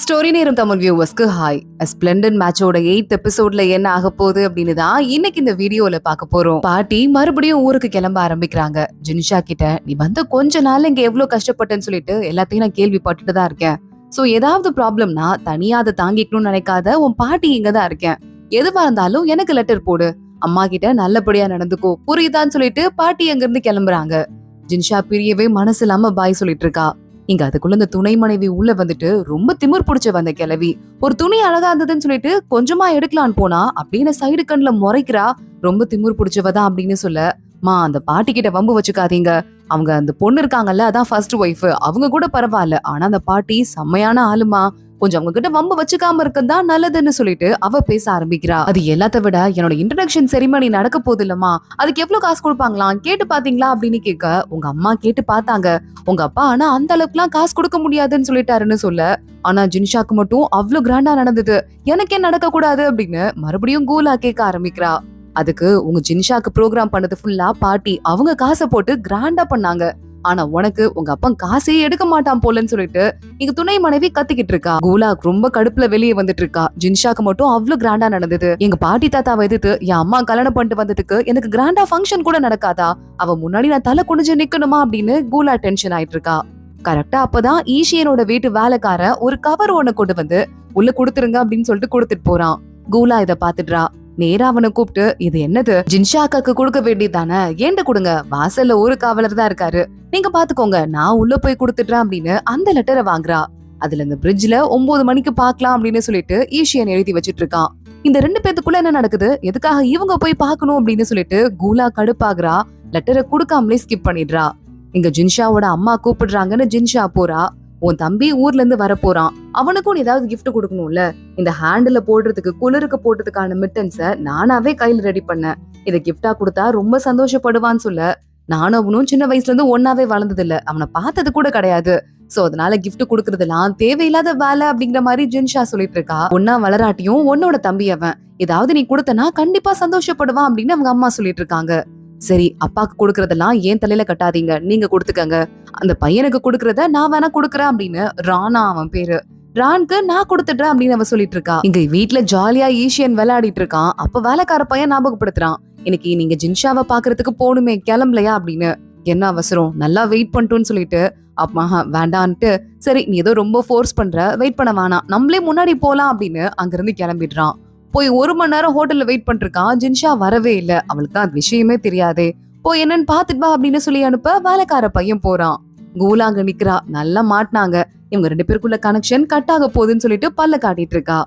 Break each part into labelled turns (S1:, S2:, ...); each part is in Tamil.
S1: ஸ்டோரி நேரம் தமிழ் வியூவர்ஸ்க்கு ஹாய். ஸ்பிளண்டட் மேட்சோட 8th எபிசோட்ல என்ன ஆக போகுது அப்படின்னு தான் இன்னைக்கு இந்த வீடியோல பார்க்க போறோம். பாட்டி மறுபடியும் ஊருக்கு கிளம்ப ஆரம்பிக்கிறாங்க. ஜினிஷா கிட்ட நீ வந்து கொஞ்ச நாள் இங்க எவ்வளவு கஷ்டப்பட்டேன்னு சொல்லிட்டு எல்லாத்தையும் நான் கேள்விப்பட்டுட்டு தான் இருக்கேன். சோ ஏதாவது ப்ராப்ளம்னா தனியா அதை தாங்கிக்கணும்னு நினைக்காத, உன் பாட்டி இங்க தான் இருக்கேன். எதுவா இருந்தாலும் எனக்கு லெட்டர் போடு, அம்மா கிட்ட நல்லபடியா நடந்துக்கோ, புரியுதான்னு சொல்லிட்டு பாட்டி அங்க இருந்து கிளம்புறாங்க. ஜினிஷா பிரியவே மனசு இல்லாம பாய் சொல்லிட்டு இருக்கா. இங்க அதுக்குள்ள இந்த துணை மனைவி உள்ள வந்துட்டு ரொம்ப திமிர் புடிச்ச வந்த கிளவி ஒரு துணி அழகா இருந்ததுன்னு சொல்லிட்டு கொஞ்சமா எடுக்கலான்னு போனா அப்படின்னு சைடு கண்ணுல முறைக்கிறா. ரொம்ப திமிர் புடிச்சவதான் அப்படின்னு சொல்ல, மா அந்த பாட்டி கிட்ட வம்பு வச்சுக்காதீங்க, அவங்க அந்த பொண்ணு இருக்காங்கல்ல அதான் ஃபர்ஸ்ட் ஒய்ஃப், அவங்க கூட பரவாயில்ல, ஆனா அந்த பாட்டி செம்மையான ஆளுமா, கொஞ்சம் அவங்க கிட்ட வம்பு வச்சுக்காம இருக்கதான் நல்லதுன்னு சொல்லிட்டு அவ பேச ஆரம்பிக்கிறா. அது எல்லாத்த விட என்னோட இன்ட்ரடக்ஷன் செரிமனி நடக்க போகுது இல்லமா, அதுக்கு எவ்வளவு காசு கொடுப்பாங்களாம் கேட்டு பாத்தீங்களா அப்படின்னு கேட்க, உங்க அம்மா கேட்டு பாத்தாங்க, உங்க அப்பா ஆனா அந்த அளவுக்கு எல்லாம் காசு கொடுக்க முடியாதுன்னு சொல்லிட்டாருன்னு சொல்ல, ஆனா ஜினிஷாக்கு மட்டும் அவ்வளவு கிராண்டா நடந்தது, எனக்கு ஏன் நடக்க கூடாது அப்படின்னு மறுபடியும் கூலா கேட்க ஆரம்பிக்கிறா. அதுக்கு உங்க ஜினிஷாக்கு ப்ரோக்ராம் பண்ணது ஃபுல்லா பாட்டி அவங்க காசை போட்டு கிராண்டா பண்ணாங்க, ஆனா உனக்கு உங்க அப்பா காசே எடுக்க மாட்டான் போலன்னு சொல்லிட்டு இங்க துணை மனைவி கத்திக்கிட்டு இருக்கா. கூலா ரொம்ப கடுப்புல வெளியே வந்துட்டு இருக்கா. ஜினிஷாக்கு மட்டும் அவ்வளவு கிராண்டா நடந்தது, எங்க பாட்டி தாத்தாவை எதிர்த்து என் அம்மா கல்யாணம் பண்ணிட்டு வந்ததுக்கு எனக்கு கிராண்டா ஃபங்க்ஷன் கூட நடக்காதா, அவ முன்னாடி நான் தலை குனிஞ்சு நிக்கணுமா அப்படின்னு கூலா டென்ஷன் ஆயிட்டு இருக்கா. கரெக்டா அப்பதான் ஈஷியனோட வீட்டு வேலைக்கார ஒரு கவர் ஒண்ணு கொண்டு வந்து உள்ள கொடுத்துருங்க அப்படின்னு சொல்லிட்டு கொடுத்துட்டு போறான். கூலா இத பாத்துடுறா. நேரா அவனை கூப்பிட்டு, இது என்னது, ஜின்ஷா அக்காக்கு கொடுக்க வேண்டியதானே, ஏண்ட கொடுங்க, வாசல்ல ஒரு காவலர் தான் இருக்காரு, நீங்க பாத்துக்கோங்க, நான் உள்ள போய் கொடுத்துட்டேன் அப்படின்னு அந்த லெட்டரை வாங்குறா. அதுல இந்த பிரிட்ஜ்ல 9 மணிக்கு பாக்கலாம் அப்படின்னு சொல்லிட்டு ஈஷியன் எழுதி வச்சிட்டு இருக்கான். இந்த 2 பேத்துக்குள்ள என்ன நடக்குது, எதுக்காக இவங்க போய் பாக்கணும் அப்படின்னு சொல்லிட்டு கூலா கடுப்பாகுறா. லெட்டரை கொடுக்காமலே ஸ்கிப் பண்ணிடுறா. இங்க ஜின்ஷாவோட அம்மா கூப்பிடுறாங்கன்னு ஜின்ஷா போறா. உன் தம்பி ஊர்ல இருந்து வர போறான், அவனுக்கும் ஏதாவது கிஃப்ட் கொடுக்கணும்ல, இந்த ஹேண்டில் போடுறதுக்கு குளிருக்கு போடுறதுக்கான மிட்டன்ஸ நானாவே கையில ரெடி பண்ணேன், இத கிஃப்டா கொடுத்தா ரொம்ப சந்தோஷப்படுவான்னு சொல்ல, நானும் அவனும் சின்ன வயசுல இருந்து ஒன்னாவே வளர்ந்தது இல்ல, அவனை பார்த்தது கூட கிடையாது, சோ அதனால கிஃப்ட் கொடுக்கறதெல்லாம் தேவையில்லாத வேலை அப்படிங்கிற மாதிரி ஜின்ஷா சொல்லிட்டு இருக்கா. ஒன்னா வளராட்டியும் உன்னோட தம்பி அவன், ஏதாவது நீ கொடுத்தனா கண்டிப்பா சந்தோஷப்படுவான் அப்படின்னு அவங்க அம்மா சொல்லிட்டு இருக்காங்க. சரி, அப்பாக்கு கொடுக்கறதெல்லாம் ஏன் தலையில கட்டாதீங்க, நீங்க கொடுத்துக்கங்க, அந்த பையனுக்கு கொடுக்கறத நான் வேணா கொடுக்கறேன் அப்படின்னு ராணா அவன் பேரு, ரான்க்கு நான் கொடுத்துடுறேன் அப்படின்னு அவன் சொல்லிட்டு இருக்கா. இங்க வீட்டுல ஜாலியா ஈஷியன் விளையாடிட்டு இருக்கான். அப்ப வேலைக்கார பையன் ஞாபகப்படுத்துறான், இன்னைக்கு நீங்க ஜின்ஷாவை பாக்குறதுக்கு போகணுமே, கிளம்பலையா அப்படின்னு. என்ன அவசரம், நல்லா வெயிட் பண்ணிட்டோன்னு சொல்லிட்டு, அப்பா வேண்டான்ட்டு, சரி நீ ஏதோ ரொம்ப ஃபோர்ஸ் பண்ற, வெயிட் பண்ண வேணாம், நம்மளே முன்னாடி போலாம் அப்படின்னு அங்கிருந்து கிளம்பிடுறான். போய் 1 மணி நேரம் ஹோட்டல்ல வெயிட் பண்ணிருக்கான். ஜின்ஷா வரவே இல்ல, அவளுக்கு தான் விஷயமே தெரியாதே, போய் என்னன்னு பாத்துட்டு வா அப்படின்னு சொல்லி அனுப்ப வேலைக்கார பையன் போறான். கூலா அங்க நிக்கிறா. நல்லா மாட்டினாங்க, இவங்க 2 பேருக்குள்ள கனெக்ஷன் கட் ஆக போகுதுன்னு சொல்லிட்டு பல்ல காட்டிட்டு இருக்கா.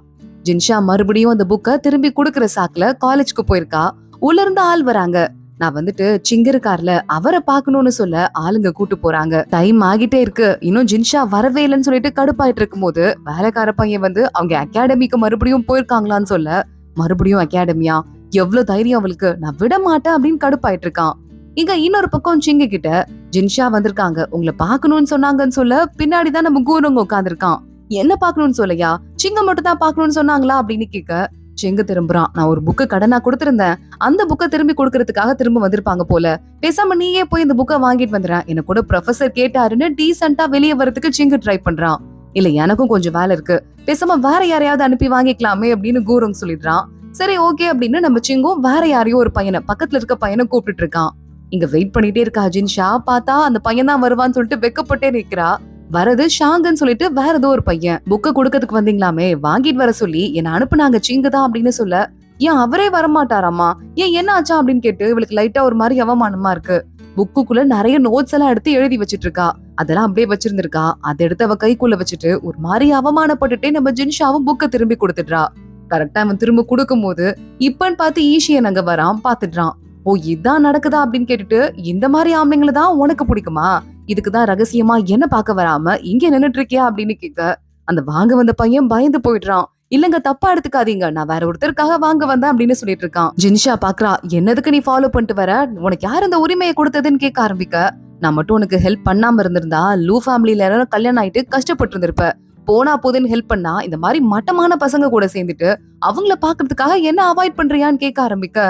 S1: ஜின்ஷா மறுபடியும் அந்த புக்கை திரும்பி குடுக்கற சாக்குல காலேஜ்க்கு போயிருக்கா. உள்ள இருந்து ஆள் வராங்க. நான் வந்துட்டு சிங்க இருக்கார்ல அவரை பாக்கணும்னு சொல்ல ஆளுங்க கூட்டு போறாங்க. டைம் ஆகிட்டே இருக்கு, இன்னும் ஜின்ஷா வரவே இல்லைன்னு சொல்லிட்டு கடுப்பாயிட்டு இருக்கும் போது வேலைக்கார பையன் வந்து அவங்க அகாடமிக்கு மறுபடியும் போயிருக்காங்களான்னு சொல்ல, மறுபடியும் அகாடமியா, எவ்வளவு தைரியம் அவளுக்கு, நான் விட மாட்டேன் அப்படின்னு கடுப்பாயிட்டு இருக்கான். இங்க இன்னொரு பக்கம் சிங்க கிட்ட, ஜின்ஷா வந்திருக்காங்க, உங்களை பாக்கணும்னு சொன்னாங்கன்னு சொல்ல, பின்னாடிதான் நம்ம கூரங்க உட்காந்துருக்கான். என்ன பாக்கணும்னு சொல்லையா, சிங்க மட்டும் தான் பாக்கணும்னு சொன்னாங்களா அப்படின்னு கேட்க, செங்க திரும்புறான். நான் ஒரு புக்கு கடனா கொடுத்திருந்தேன், அந்த புக்கை திரும்பி கொடுக்கறதுக்காக திரும்ப வந்திருப்பாங்க போல, பேசாம நீயே போய் இந்த புக்கை வாங்கிட்டு வந்துடுறேன், என்ன கூட ப்ரொஃபசர் கேட்டாருன்னு டீசென்ட்டா வெளியே வரதுக்கு சிங்கு ட்ரை பண்றான். இல்ல எனக்கும் கொஞ்சம் வேலை இருக்கு, பேசாம வேற யாரையாவது அனுப்பி வாங்கிக்கலாமே அப்படின்னு கூரங் சொல்லிடுறான். சரி ஓகே அப்படின்னு நம்ம சிங்கும் வேற யாரையோ ஒரு பையனை, பக்கத்துல இருக்க பையனை கூப்பிட்டு இருக்கான். இங்க வெயிட் பண்ணிட்டே இருக்கா ஜின்ஷா. பார்த்தா அந்த பையன் தான் வருவான்னு சொல்லிட்டு வெக்கப்பட்டே நிக்கிறா. வரது ஷாங்கன்னு சொல்லிட்டு வேற ஏதோ ஒரு பையன். புக்க கொடுக்கறதுக்கு வந்தீங்களாமே, வாங்கிட்டு வர சொல்லி என்ன அனுப்புனாங்க சிங்கதான் அப்படின்னு சொல்ல, ஏன் அவரே வரமாட்டாராமா, ஏன் என்ன ஆச்சா அப்படின்னு கேட்டு இவளுக்கு லைட்டா ஒரு மாதிரி அவமானமா இருக்கு. புக்குக்குள்ள நிறைய நோட்ஸ் எல்லாம் எடுத்து எழுதி வச்சிட்டு இருக்கா. அதெல்லாம் அப்படியே வச்சிருந்திருக்கா. அதை எடுத்து அவ கைக்குள்ள வச்சுட்டு ஒரு மாதிரி அவமானப்பட்டுட்டே நம்ம ஜின்ஷாவும் புக்க திரும்பி கொடுத்துடுறா. கரெக்டா அவன் திரும்ப கொடுக்கும் போது இப்பன்னு பார்த்து ஈஷியன் அங்க வரான். பாத்துடுறான். ஓ இதான் நடக்குதா அப்படின்னு கேட்டுட்டு, இந்த மாதிரி ஆம்பளைங்களை தான் உனக்கு பிடிக்குமா, இதுக்குதான் ரகசியமா என்ன பார்க்க வராம இங்க நின்னுட்டு இருக்கியா அப்படின்னு கேட்க, அந்த வாங்க வந்த பையன் பயந்து போயிடுறான். இல்லங்க தப்பா எடுத்துக்காதீங்க, நான் வேற ஒருத்தருக்காக வாங்க வந்தேன் அப்படின்னு சொல்லிட்டு இருக்கான். ஜின்ஷா பாக்குறா, என்னதுக்கு நீ ஃபாலோ பண்ணிட்டு வர, உனக்கு யார் இந்த உரிமையை கொடுத்ததுன்னு கேட்க ஆரம்பிக்க, நான் மட்டும் உனக்கு ஹெல்ப் பண்ணாம இருந்திருந்தா லூ ஃபேமிலில எல்லாரும் கல்யாணம் ஆயிட்டு கஷ்டப்பட்டு இருந்திருப்ப, போனா போதுன்னு ஹெல்ப் பண்ணா இந்த மாதிரி மட்டமான பசங்க கூட சேர்ந்துட்டு அவங்கள பாக்குறதுக்காக என்ன அவாய்ட் பண்றியான்னு கேட்க ஆரம்பிக்க,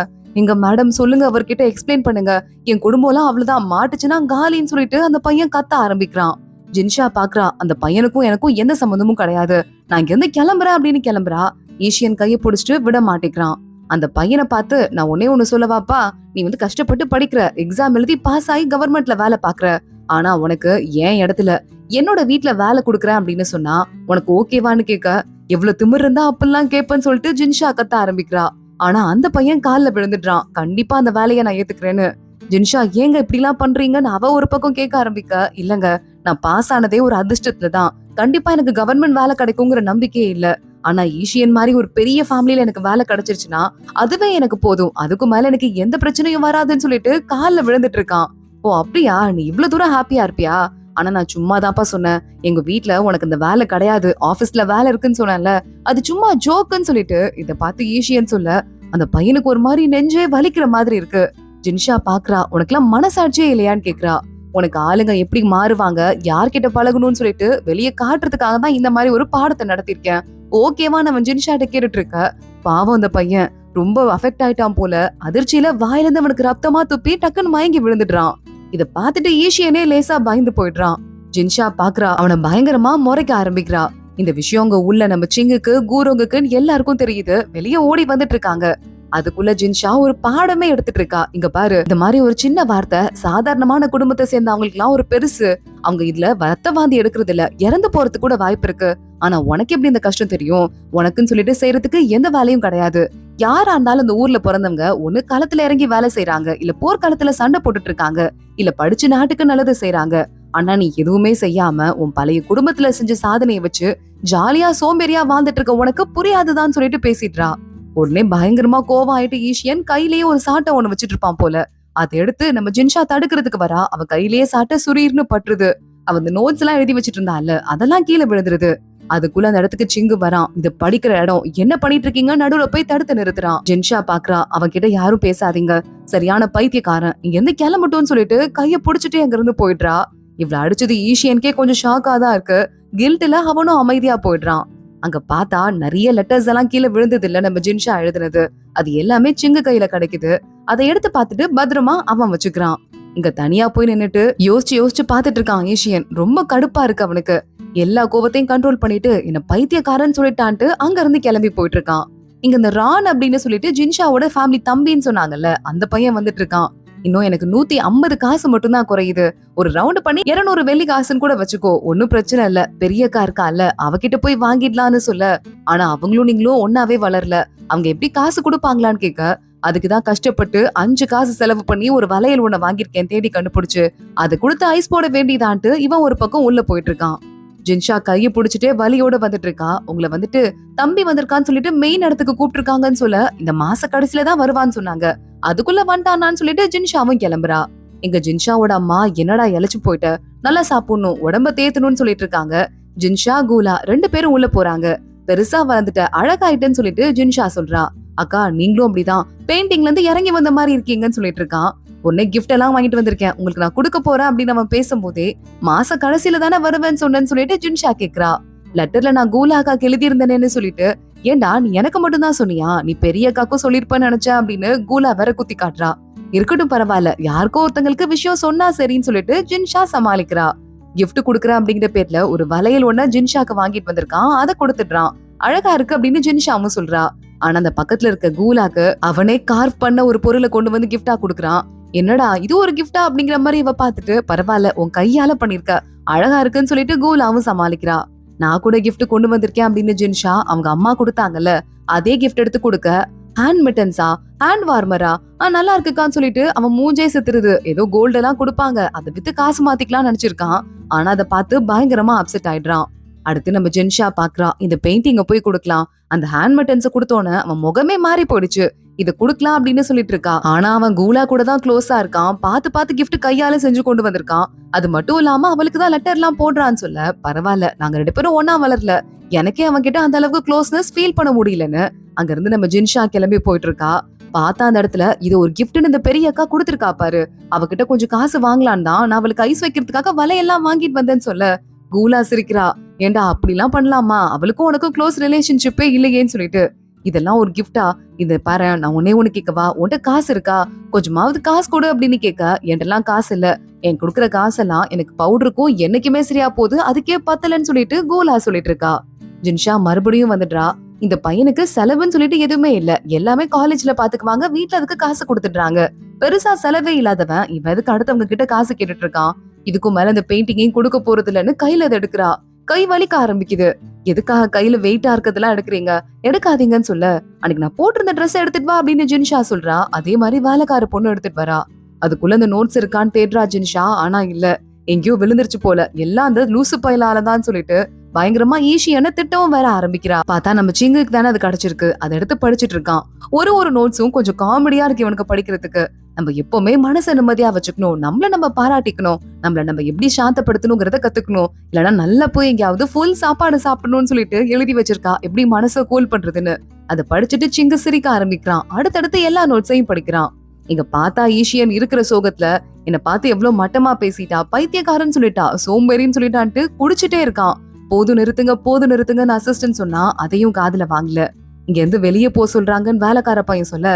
S1: எங்க மேடம் சொல்லுங்க, அவர்கிட்ட எக்ஸ்பிளைன் பண்ணுங்க, என் குடும்பம் எல்லாம் அவ்வளவுதான், மாட்டுச்சுன்னா காலின்னு சொல்லிட்டு அந்த பையன் கத்த ஆரம்பிக்கிறான். ஜின்ஷா பாக்குறா அந்த பையனுக்கும் எனக்கும் எந்த சம்மந்தமும் கிடையாது, நான் இங்க இருந்து கிளம்புறேன் அப்படின்னு கிளம்புறா. ஈஷியன் கைய புடிச்சிட்டு விட மாட்டேங்கிறான். அந்த பையனை பார்த்து நான் ஒன்னே ஒண்ணு சொல்லவாப்பா, நீ கஷ்டப்பட்டு படிக்கிற, எக்ஸாம் எழுதி பாஸ் ஆகி கவர்மெண்ட்ல வேலை பாக்குற, ஆனா உனக்கு என் இடத்துல என்னோட வீட்டுல வேலை குடுக்கறேன் அப்படின்னு சொன்னா உனக்கு ஓகேவான்னு கேட்க எவ்வளவு திமிர் இருந்தா அப்பெல்லாம் கேப்பன்னு சொல்லிட்டு ஜின்ஷா கத்த ஆரம்பிக்கிறா. ஆனா அந்த பையன் கால்ல விழுந்துடுறான், கண்டிப்பா அந்த வேலையை நான் ஏத்துக்கிறேன்னு. ஜின்ஷா ஏங்க இப்படி எல்லாம் பண்றீங்கன்னு அவ ஒரு பக்கம் கேட்க ஆரம்பிக்க, இல்லங்க நான் பாஸ் ஆனதே ஒரு அதிர்ஷ்டத்துலதான், கண்டிப்பா எனக்கு கவர்மெண்ட் வேலை கிடைக்குங்கிற நம்பிக்கையே இல்ல, ஆனா ஈஷியன் மாதிரி ஒரு பெரிய ஃபேமிலியில எனக்கு வேலை கிடைச்சிருச்சுன்னா அதுவே எனக்கு போதும், அதுக்கு மேல எனக்கு எந்த பிரச்சனையும் வராதுன்னு சொல்லிட்டு கால்ல விழுந்துட்டு இருக்கான். ஓ அப்படியா, நீ இவ்வளவு தூரம் ஹாப்பியா இருப்பியா? ஆனா நான் சும்மா தான்ப்பா சொன்னேன், எங்க வீட்ல உனக்கு இந்த வேலை கிடையாது, ஆபீஸ்ல வேலை இருக்குன்னு சொன்னேன்ல, அது சும்மா ஜோக்குன்னு சொல்லிட்டு இத பார்த்து ஈஷியன் சொல்ல அந்த பையனுக்கு ஒரு மாதிரி நெஞ்சே வலிக்கிற மாதிரி இருக்கு. ஜின்ஷா பாக்குறா, உனக்கெல்லாம் மனசாட்சியே இல்லையான்னு கேக்குறா. உனக்கு ஆளுங்க எப்படி மாறுவாங்க, யார்கிட்ட பழகணும்னு சொல்லிட்டு வெளியே காட்டுறதுக்காக தான் இந்த மாதிரி ஒரு பாடத்தை நடத்திருக்கேன், ஓகேவா நம்ம ஜின்ஷாட்ட கேட்டுட்டு இருக்க. பாவம் அந்த பையன் ரொம்ப அஃபெக்ட் ஆயிட்டான் போல, அதிர்ச்சியில வாயிலிருந்து அவனுக்கு ரத்தமா துப்பி டக்குன்னு மயங்கி விழுந்துடுறான். இத பாத்துட்டு ஈஷியனே லேசா பயந்து போயிடுறான். ஜின்ஷா பாக்குறா, அவனை பயங்கரமா முறைக்க ஆரம்பிக்கிறா. இந்த விஷயம் அங்க உள்ள நம்ம சிங்குக்கு கூரோங்குக்குன்னு எல்லாருக்கும் தெரியுது, வெளியே ஓடி வந்துட்டு இருக்காங்க. அதுக்குள்ள ஜின்ஷா ஒரு பாடமே எடுத்துட்டு இருக்கா. இங்க பாரு, இந்த மாதிரி ஒரு சின்ன வார்த்தை சாதாரணமான குடும்பத்தை சேர்ந்த அவங்களுக்கு எல்லாம் ஒரு பெருசு, அவங்க இதுல ரத்த வாந்தி எடுக்கிறது இல்ல, இறந்து போறதுக்கு கூட வாய்ப்பு இருக்கு, ஆனா உனக்கு எப்படி இந்த கஷ்டம் தெரியும், உனக்குன்னு சொல்லிட்டு செய்யறதுக்கு எந்த வேலையும் கிடையாது. யாரா இருந்தாலும் இந்த ஊர்ல பிறந்தவங்க ஒண்ணு களத்துல இறங்கி வேலை செய்யறாங்க, இல்ல போர்க்காலத்துல சண்டை போட்டுட்டு இருக்காங்க, இல்ல படிச்சு நாட்டுக்கு நல்லது செய்யறாங்க. ஆனா நீ எதுவுமே செய்யாம உன் பழைய குடும்பத்துல செஞ்ச சாதனையை வச்சு ஜாலியா சோம்பேறியா வாழ்ந்துட்டு இருக்க உனக்கு புரியாதுதான் சொல்லிட்டு பேசிடுறா. உடனே பயங்கரமா கோவம் ஆயிட்டு ஈஷியன் கையிலேயே ஒரு சாட்டை ஒண்ணு வச்சிட்டு இருப்பான் போல, அதை எடுத்து நம்ம ஜின்ஷா தடுக்கிறதுக்கு வரா. அவ கையிலேயே சாட்டை சுரீர்னு பட்டுருது. அவ இந்த நோட்ஸ் எல்லாம் எழுதி வச்சிட்டு இருந்தால அதெல்லாம் கீழே விழுந்துருது. அதுக்குள்ள அந்த இடத்துக்கு சிங்கு வரான். இது படிக்கிற இடம், என்ன பண்ணிட்டு இருக்கீங்க நடுவுல போய் தடுத்து நிறுத்துறான். ஜின்ஷா பாக்குறா, அவன்கிட்ட யாரும் பேசாதீங்க, சரியான பைத்தியக்காரன், இங்க இருந்து கிளம்பட்டும்னு சொல்லிட்டு கைய புடிச்சிட்டு அங்க இருந்து போயிடுறா. இவ்வளவு அடிச்சது ஈஷியனுக்கே கொஞ்சம் ஷாக்கா தான் இருக்கு. கில்ட்ல அவனும் அமைதியா போயிடுறான். அங்க பார்த்தா நிறைய லெட்டர்ஸ் எல்லாம் கீழே விழுந்தது இல்ல, நம்ம ஜின்ஷா எழுதுனது, அது எல்லாமே சிங்கு கையில கிடைக்குது. அதை எடுத்து பார்த்துட்டு பத்திரமா அவன் வச்சுக்கிறான். இங்க தனியா போய் நின்னுட்டு யோசிச்சு யோசிச்சு பாத்துட்டு இருக்கான் ஈஷியன். ரொம்ப கடுப்பா இருக்கு அவனுக்கு. எல்லா கோவத்தையும் கண்ட்ரோல் பண்ணிட்டு என்ன பைத்தியக்காரன் சொல்லிட்டான்ட்டு அங்க இருந்து கிளம்பி போயிட்டு இருக்கான். இங்க இந்த ரான் அப்படின்னு சொல்லிட்டு ஜின்ஷாவோட ஃபேமிலி தம்பின்னு சொன்னாங்கல்ல, அந்த பையன் வந்துட்டு இருக்கான். இன்னும் எனக்கு 150 காசு மட்டும் தான் குறையுது, ஒரு ரவுண்ட் பண்ணி 200 வெள்ளி காசுன்னு கூட வச்சுக்கோ, ஒன்னும் பிரச்சனை இல்ல, பெரிய அக்கா இருக்கால அவகிட்ட போய் வாங்கிடலான்னு சொல்ல. ஆனா அவங்களும் நீங்களும் ஒன்னாவே வளரல, அவங்க எப்படி காசு கொடுப்பாங்களான்னு கேட்க, அதுக்குதான் கஷ்டப்பட்டு 5 காசு செலவு பண்ணி ஒரு வளையல் ஒண்ண வாங்கியிருக்கேன் தேடி கண்டுபிடிச்சு, அது கொடுத்து ஐஸ் போட வேண்டியதான்ட்டு இவன் ஒரு பக்கம் உள்ள போயிட்டு இருக்கான். ஜின்ஷா கையை புடிச்சிட்டே வலியோட வந்துட்டு இருக்கா. உங்களை தம்பி வந்திருக்கான்னு சொல்லிட்டு மெயின் இடத்துக்கு கூப்பிட்டு இருக்காங்கன்னு சொல்ல, இந்த மாச கடைசியில தான் வருவான்னு சொன்னாங்க, அதுக்குள்ள வந்துட்டானான்னு சொல்லிட்டு ஜின்ஷாவும் கிளம்புறா. எங்க ஜின்ஷாவோட அம்மா, என்னடா இழைச்சு போயிட்ட, நல்லா சாப்பிடணும், உடம்ப தேத்தணும்னு சொல்லிட்டு இருக்காங்க. ஜின்ஷா கூலா 2 பேரும் உள்ள போறாங்க. பெருசா வளர்ந்துட்ட, அழகாயிட்டேன்னு சொல்லிட்டு ஜின்ஷா சொல்றா. அக்கா நீங்களும் அப்படிதான் பெயிண்டிங்ல இருந்து இறங்கி வந்த மாதிரி இருக்கீங்கன்னு சொல்லிட்டு இருக்கான். உடனே கிஃப்ட் எல்லாம் வாங்கிட்டு வந்திருக்கேன், உங்களுக்கு நான் கொடுக்க போறேன் அப்படின்னு அவன் பேசும்போதே, மாச கடைசியில தானே வருவேன்னு சொன்னேன்னு சொல்லிட்டு ஜின்ஷா கேக்குறா. லெட்டர்ல நான் கூலாக்கா எழுதி இருந்தேன்னு சொல்லிட்டு, ஏண்டா நீ எனக்கு மட்டும் தான் சொன்னியா, நீ பெரிய அக்காக்கும் சொல்லிருப்பேன்னு நினைச்சேன் அப்படின்னு கூலா வேற குத்தி காட்டுறா. இருக்கட்டும் பரவாயில்ல, யாருக்கோ ஒருத்தங்களுக்கு விஷயம் சொன்னா சரின்னு சொல்லிட்டு ஜின்ஷா சமாளிக்கிறா. கிஃப்ட் குடுக்கறேன் அப்படிங்கிற பேர்ல ஒரு வளையல் ஒண்ண ஜின்ஷாக்கு வாங்கிட்டு வந்திருக்கான், அதை கொடுத்துடுறான். அழகா இருக்கு அப்படின்னு ஜின்ஷாவும் சொல்றா. ஆனா அந்த பக்கத்துல இருக்க கூலாக்கு அவனே கார்வ் பண்ண ஒரு பொருளை கொண்டு வந்து கிஃப்டா குடுக்கறான். என்னடா இது ஒரு கிஃப்டா அப்படிங்கிற மாதிரி இவ பாத்துட்டு, பரவாயில்ல உன் கையால பண்ணிருக்க, அழகா இருக்குன்னு சொல்லிட்டு கூலாவும் சமாளிக்கிறா. நான் கூட கிஃப்ட் கொண்டு வந்திருக்கேன் அப்படின்னு ஜின்ஷா அவங்க அம்மா கொடுத்தாங்கல்ல அதே கிஃப்ட் எடுத்து கொடுக்க, ஹேண்ட் மிட்டன்ஸா, ஹேண்ட் வார்மரா, நல்லா இருக்குக்கான்னு சொல்லிட்டு அவன் மூஞ்சே செத்துருது. ஏதோ கோல்டு எல்லாம் கொடுப்பாங்க, அதை வித்து காசு மாத்திக்கலாம் நினைச்சிருக்கான். ஆனா அதை பார்த்து பயங்கரமா அப்செட் ஆயிடுறான். அடுத்து நம்ம ஜின்ஷா பாக்குறா, இந்த பெயிண்டிங்க போய் கொடுக்கலாம். அந்த ஹேண்ட் மிட்டன்ஸ கொடுத்தோன்னு அவன் முகமே மாறி போயிடுச்சு. இத குடுக்கலாம் அப்படின்னு சொல்லிட்டு இருக்கா. ஆனா அவன் கூலா கூட தான் க்ளோஸா இருக்கான். பார்த்து கிஃப்ட் கையால செஞ்சு கொண்டு வந்திருக்கான். அது மட்டும் இல்லாம அவளுக்கு தான் லெட்டர் எல்லாம் போடுறான்னு சொல்ல, பரவாயில்ல நாங்க 2 பேரும் ஒன்னா வளரல, எனக்கே அவன் கிட்ட அந்த அளவுக்கு க்ளோஸ்னஸ் ஃபீல் பண்ண முடியலன்னு அங்க இருந்து நம்ம ஜின்ஷா கிளம்பி போயிட்டு இருக்கா. பார்த்தா அந்த இடத்துல இது ஒரு கிஃப்ட்னு இந்த பெரிய அக்கா கொடுத்திருக்கா பாரு, அவகிட்ட கொஞ்சம் காசு வாங்கலான் தான் நான் அவளுக்கு ஐஸ் வைக்கிறதுக்காக வலையெல்லாம் வாங்கிட்டு வந்தேன்னு சொல்ல, கூலா சிரிக்கிறா. ஏண்டா அப்படிலாம் பண்ணலாமா, அவளுக்கும் உனக்கும் க்ளோஸ் ரிலேஷன்ஷிப்பே இல்லையேன்னு சொல்லிட்டு. இதெல்லாம் ஒரு கிஃப்டா? இத பாரு, நான் ஒன்னே ஒண்ணு கேட்கவா? உன்கிட்ட காசு இருக்கா? கொஞ்சமாவது காசு கொடு அப்படின்னு கேட்க, என்கிட்டலாம் காசு இல்ல. என் குடுக்குற காசெல்லாம் எனக்கு பவுடருக்கும் என்னைக்குமே சரியா போகுது. அதுக்கே பத்தலன்னு சொல்லிட்டு கோலா சொல்லிட்டு இருக்கா. ஜின்ஷா மறுபடியும் வந்துடுறா. இந்த பையனுக்கு செலவுன்னு சொல்லிட்டு எதுவுமே இல்ல. எல்லாமே காலேஜ்ல பாத்துக்குவாங்க. வீட்ல அதுக்கு காசு கொடுத்துடுறாங்க. பெருசா செலவே இல்லாதவன் இவன் எதுக்கு அடுத்தவங்க கிட்ட காசு கேட்டுட்டு இருக்கான்? இதுக்கும் மேல இந்த பெயிண்டிங்கையும் கொடுக்க போறது இல்லன்னு கையில அதை எடுக்கிறா. கை வலிக்க ஆரம்பிக்குது. எதுக்காக கையில வெயிட்டா இருக்கிறதெல்லாம் எடுக்கிறீங்க? எடுக்காதீங்கன்னு சொல்ல, அன்னைக்கு நான் போட்டிருந்த ட்ரெஸ் எடுத்துட்டு வா அப்படின்னு ஜின்ஷா சொல்றா. அதே மாதிரி வேலைக்கார பொண்ணு எடுத்துட்டு வரா. அதுக்குள்ள இந்த நோட்ஸ் இருக்கான்னு தேடுறா ஜின்ஷா. ஆனா இல்ல, எங்கேயோ விழுந்துருச்சு போல. எல்லாம் அந்த லூசு பயலாலதான் சொல்லிட்டு பயங்கரமா ஈஷியான திட்டவும் வேற ஆரம்பிக்கிறா. பார்த்தா நம்ம சிங்குக்கு தானே அது கிடைச்சிருக்கு. அதை எடுத்து படிச்சிட்டு இருக்கான். ஒரு நோட்ஸும் கொஞ்சம் காமெடியா இருக்கு இவனுக்கு படிக்கிறதுக்கு. நம்ம எப்பவுமே மனசை நிம்மதியா வச்சுக்கணும். நம்ம பாராட்டிக்கணும். நம்ம எப்படி சாந்தப்படுத்தணுங்கிறத கத்துக்கணும். இல்லைன்னா நல்லா போய் எங்கேயாவது ஃபுல் சாப்பாடு சாப்பிடணும்னு சொல்லிட்டு எழுதி வச்சிருக்கா. எப்படி மனசை கூல் பண்றதுன்னு. அதை படிச்சுட்டு சிங்கு சிரிக்க ஆரம்பிக்கிறான். அடுத்தடுத்து எல்லா நோட்ஸையும் படிக்கிறான். இங்க பார்த்தா ஈஷியன் இருக்கிற சோகத்துல என்ன பார்த்து எவ்வளவு மட்டமா பேசிட்டா, பைத்தியக்காரன் சொல்லிட்டா, சோம்பேறின்னு சொல்லிட்டான்ட்டு குடிச்சிட்டே இருக்கான். போதும் நிறுத்துங்கன்னு அசிஸ்டன்ட் சொன்னா அதையும் காதுல வாங்கல. இங்க இருந்து வெளியே போ சொல்றாங்கன்னு வேலைக்கார பையன் சொல்ல,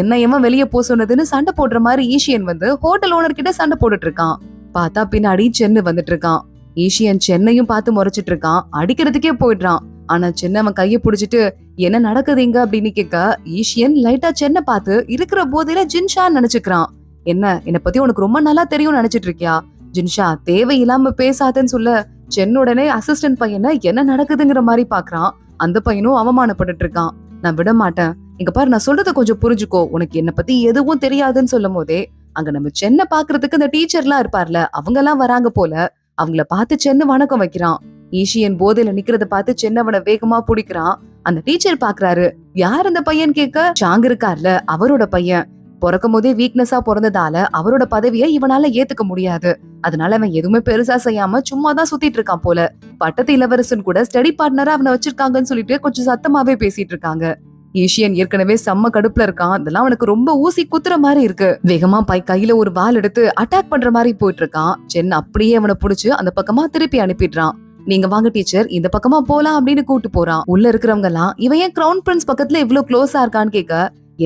S1: என்ன ஏமா வெளியே போ சொன்னதுன்னு சண்டை போடுற மாதிரி ஈஷியன் வந்து ஹோட்டல் ஓனர் கிட்ட சண்டை போட்டுட்டு இருக்கான். பார்த்தா பின்னாடி சென்னு வந்துட்டு இருக்கான். ஈஷியன் சென்னையும் பார்த்து முறைச்சிட்டு இருக்கான். அடிக்கிறதுக்கே போயிடுறான். ஆனா சென்னை அவன் கைய புடிச்சிட்டு என்ன நடக்குது இங்க அப்படின்னு கேட்க, ஈஷியன் லைட்டா சென்னை பார்த்து இருக்கிற போதையில ஜின்ஷான்னு நினைச்சுக்கிறான். என்ன பத்தி உனக்கு ரொம்ப நல்லா தெரியும் நினைச்சிட்டு இருக்கியா? ஜின்ஷா தேவையில்லாம பேசாதன்னு சொல்ல, சென்னுடனே அசிஸ்டன்ட் பையனை என்ன நடக்குதுங்கிற மாதிரி பாக்குறான். அந்த பையனும் அவமானப்பட்டு இருக்கான். நான் விட மாட்டேன். இங்க பாரு, நான் சொல்றத கொஞ்சம் புரிஞ்சுக்கோ. உனக்கு என்ன பத்தி எதுவும் தெரியாதுன்னு சொல்லும் போதே அங்க நம்ம சென்னை பாக்குறதுக்கு இந்த டீச்சர்லாம் இருப்பார்ல, அவங்க எல்லாம் வராங்க போல. அவங்கள பார்த்து சென்னு வணக்கம் வைக்கிறான். ஈஷியன் போதையில நிக்கிறத பார்த்து சென்னவனை வேகமா பிடிக்கிறான். அந்த டீச்சர் பாக்குறாரு. யார் அந்த பையன் கேட்க, சாங் இருக்கார்ல அவரோட பையன். பிறக்கும் போதே வீக்னஸா பிறந்ததால அவரோட பதவியை இவனால ஏத்துக்க முடியாது. அதனால அவன் எதுவுமே பெருசா செய்யாம சும்மாதான் சுத்திட்டு இருக்கான் போல. பட்டத்து இளவரசன் கூட ஸ்டடி பார்ட்னரா அவனை வச்சிருக்காங்கன்னு சொல்லிட்டு கொஞ்சம் சத்தமாவே பேசிட்டு இருக்காங்க. ஈஷியன் ஏற்கனவே செம்ம கடுப்புல இருக்கான். அதெல்லாம் அவனுக்கு ரொம்ப ஊசி குத்துற மாதிரி இருக்கு. வேகமா கையில ஒரு வாள் எடுத்து அட்டாக் பண்ற மாதிரி போயிட்டு இருக்கான். சென் அப்படியே அவனை புடிச்சு அந்த பக்கமா திருப்பி அனுப்பிடுறான். நீங்க வாங்க டீச்சர், இந்த பக்கமா போலாம் அப்படின்னு கூட்டு போறான். உள்ள இருக்கிறவங்க எல்லாம் இவன் ஏன் கிரவுன் பிரின்ஸ் பக்கத்துல இவ்வளவு க்ளோஸா இருக்கான்னு கேட்க,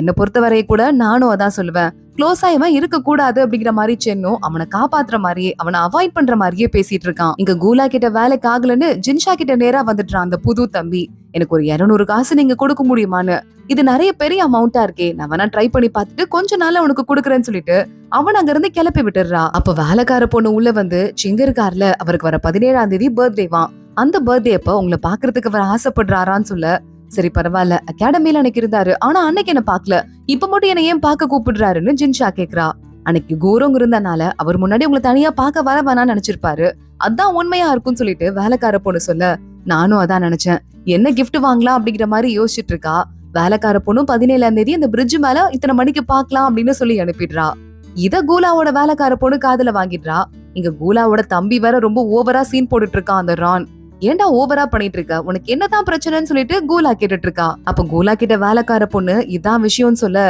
S1: என்ன பொறுத்தவரை கூட நானும் அதான் சொல்லுவேன். க்ளோஸா இவன் இருக்க கூடாது அப்படிங்கிற மாதிரி சென்னும் அவனை காப்பாத்துற மாதிரியே, அவனை அவாய்ட் பண்ற மாதிரியே பேசிட்டு இருக்கான். இங்க கூலா கிட்ட வேலைக்கு ஆகலன்னு ஜின்ஷா கிட்ட நேரா வந்துடுறான் அந்த புது தம்பி. எனக்கு ஒரு 200 காசு நீங்க கொடுக்க முடியுமான்னு. இது நிறைய பெரிய அமௌண்டா இருக்கே, நான் வேணா ட்ரை பண்ணி பார்த்துட்டு கொஞ்ச நாள்ல உனக்கு கொடுக்குறேன்னு சொல்லிட்டு அவன் அங்க இருந்து கிளப்பி விட்டுறா. அப்ப வேலைக்கார பொண்ணு உள்ள வந்து, சிங்க இருக்கார்ல அவருக்கு வர 17ஆம் தேதி பர்த்டேவான். அந்த பர்த்டே அப்ப உங்களை பாக்குறதுக்கு அவர் ஆசைப்படுறாரான்னு சொல்ல, சரி பரவாயில்ல, அகாடமில அன்னைக்கு இருந்தாரு, ஆனா அன்னைக்கு என்ன பாக்கல, இப்ப மட்டும் என்ன ஏன் பாக்க கூப்பிடுறாருன்னு ஜின்ஷா கேக்குறா. அன்னைக்கு கோரோங்க இருந்தனால அவர் முன்னாடி உங்களை தனியா பாக்க வர வேணாம்னு நினைச்சிருப்பாரு. அதான் உண்மையா இருக்கும்னு சொல்லிட்டு வேலைக்கார பொண்ணு சொல்ல, நானும் அதான் நினைச்சேன். என்ன கிஃப்ட் வாங்கலாம் அப்படிங்கிற மாதிரி யோசிச்சுட்டு இருக்கா. வேலைக்கார பொண்ணு 17ஆம் தேதி அந்த பிரிட்ஜ் மேல இத்தனை மணிக்கு பாக்கலாம் அப்படின்னு சொல்லி அனுப்பிடுறா. இத கூலாவோட வேலைக்கார பொண்ணு காதுல வாங்கிடுறா. இங்க கூலாவோட தம்பி வேற ரொம்ப ஓவரா சீன் போட்டுட்டு இருக்கான் அந்த ரான். ஏன்டா ஓவரா பண்ணிட்டு இருக்க, உனக்கு என்னதான் பிரச்சனைன்னு சொல்லிட்டு கூலா கேட்டுட்டு இருக்கா. அப்ப கூலா கிட்ட வேலைக்கார பொண்ணு இதான் விஷயம்னு சொல்ல,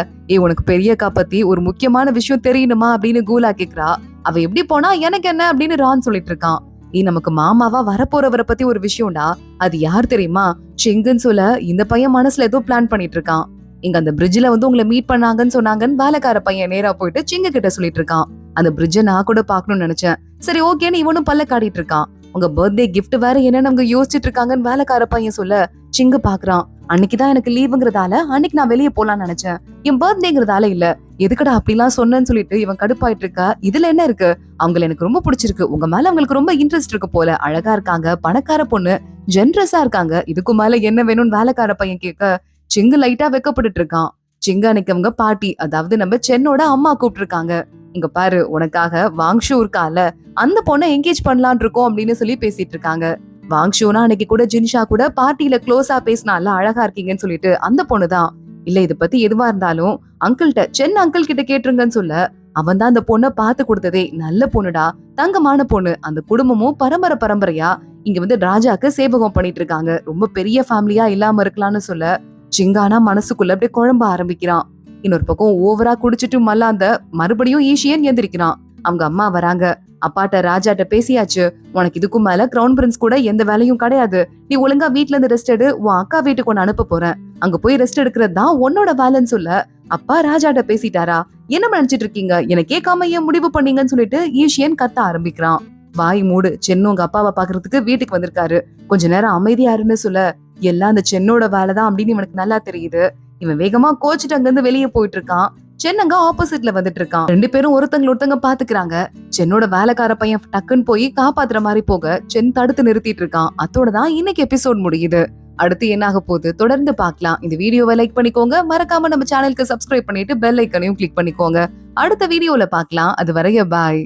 S1: உனக்கு பெரியக்கா பத்தி ஒரு முக்கியமான விஷயம் தெரியணுமா அப்படின்னு கூலா கேக்குறா. அவ எப்படி போனா எனக்கு என்ன அப்படின்னு ரான் சொல்லிட்டு இருக்கான். நமக்கு மாமாவா வரப்போறவரை பத்தி ஒரு விஷயம்டா, அது யார் தெரியுமா, செங்குன்னு சொல்ல இந்த பையன் மனசுல ஏதோ பிளான் பண்ணிட்டு இருக்கான். இங்க அந்த பிரிட்ஜ்ல வந்து உங்களை மீட் பண்ணாங்கன்னு சொன்னாங்கன்னு வேலைக்கார பையன் நேரா போயிட்டு சிங்கு கிட்ட சொல்லிட்டு இருக்கான். அந்த பிரிட்ஜை நான் கூட பாக்கணும்னு நினைச்சேன். சரி ஓகேன்னு இவனும் பல்ல காட்டிட்டு இருக்கான். உங்க பர்த்டே கிஃப்ட் வேற என்னன்னு அவங்க யோசிச்சுட்டு இருக்காங்கன்னு வேலைக்கார பையன் சொல்ல, சிங்கு பாக்குறான். அன்னைக்குதான் எனக்கு லீவுங்கிறதால அன்னைக்கு நான் வெளியே போலான்னு நினைச்சேன், என் பர்த்டேங்கிறதால இல்ல. எதுக்கடா அப்படிலாம் சொன்னேன்னு சொல்லிட்டு இவன் கடுப்பாயிட்டு இருக்கா. இதுல என்ன இருக்கு, அவங்களை எனக்கு ரொம்ப பிடிச்சிருக்கு, உங்க மேல அவங்களுக்கு ரொம்ப இன்ட்ரெஸ்ட் இருக்கு போல, அழகா இருக்காங்க, பணக்கார பொண்ணு, ஜென்ரஸா இருக்காங்க, இதுக்கு மேல என்ன வேணும்னு வேலைக்கார பையன் கேட்க, சிங்கு லைட்டா வெக்கப்பட்டு இருக்கான். சிங்கு அன்னைக்கு அவங்க பாட்டி, அதாவது நம்ம சென்னோட அம்மா கூப்பிட்டு இருக்காங்க. இங்க பாரு, உனக்காக வாங்ஷூ இருக்கால அந்த பொண்ணை என்கேஜ் பண்ணலான் இருக்கோம் அப்படின்னு சொல்லி பேசிட்டு இருக்காங்க. வாங்ஷூனா அன்னைக்கு கூட ஜின்ஷா கூட பார்ட்டியில க்ளோஸா பேசினால, அழகா இருக்கீங்கன்னு சொல்லிட்டு அந்த பொண்ணுதான். இல்ல இத பத்தி எதுவா இருந்தாலும் அங்கிள்கிட்ட, சென்ன அங்கிள் கிட்ட கேட்டுருங்கன்னு சொல்ல, அவன் தான் அந்த பொண்ணை பார்த்து கொடுத்ததே, நல்ல பொண்ணுடா, தங்கமான பொண்ணு, அந்த குடும்பமும் பரம்பரையா இங்க வந்து ராஜாக்கு சேவகம் பண்ணிட்டு இருக்காங்க, ரொம்ப பெரிய ஃபேமிலியா இல்லாம இருக்கலாம்னு சொல்ல, சிங்கானா மனசுக்குள்ள அப்படியே குழம்ப ஆரம்பிக்கிறான். இன்னொரு பக்கம் ஓவரா குடிச்சிட்டு மல்லாந்த மறுபடியும் ஈஷியன் எந்திரிக்கிறான். அவங்க அம்மா வராங்க. அப்பாட்ட ராஜாட்ட பேசியாச்சு. உனக்கு இதுக்கும் மேல கிரவுன் பிரின்ஸ் கூட எந்த வேலையும் கிடையாது. நீ ஒழுங்கா வீட்ல இருந்து ரெஸ்ட் எடு. உன் அக்கா வீட்டுக்கு ஒன்னு அனுப்ப போறேன். அங்க போய் ரெஸ்ட் எடுக்கிறது தான் உன்னோட வேலைன்னு சொல்ல அப்பா ராஜாட்ட பேசிட்டாரா? என்ன நினைச்சிட்டு இருக்கீங்க? என்ன கேட்காம ஏன் முடிவு பண்ணீங்கன்னு சொல்லிட்டு ஈஷியன் கத்த ஆரம்பிக்கிறான். வாய் மூடு, சென்னு உங்க அப்பாவை பாக்குறதுக்கு வீட்டுக்கு வந்திருக்காரு. கொஞ்ச நேரம் அமைதியா இருன்னு சொல்ல எல்லாம் அந்த சென்னோட வேலைதான் அப்படின்னு இவனுக்கு நல்லா தெரியுது. இவன் வேகமா கோச்சிட்டு அங்க இருந்து வெளியே போயிட்டு இருக்கான். சென்னங்க ஆப்போசிட்ல வந்துட்டு இருக்கான். 2 பேரும் ஒருத்தங்க பாத்துக்கிறாங்க. சென்னோட வேலைக்கார பையன் டக்குன்னு போய் காப்பாத்துற மாதிரி போக சென் தடுத்து நிறுத்திட்டு இருக்கான். அதோட தான் இன்னைக்கு எபிசோட் முடியுது. அடுத்து என்ன ஆக போகுது தொடர்ந்து பார்க்கலாம். இந்த வீடியோவை லைக் பண்ணிக்கோங்க. மறக்காம நம்ம சேனலுக்கு சப்ஸ்கிரைப் பண்ணிட்டு பெல் ஐக்கனையும் கிளிக் பண்ணிக்கோங்க. அடுத்த வீடியோல பார்க்கலாம். அது வரைய பாய்.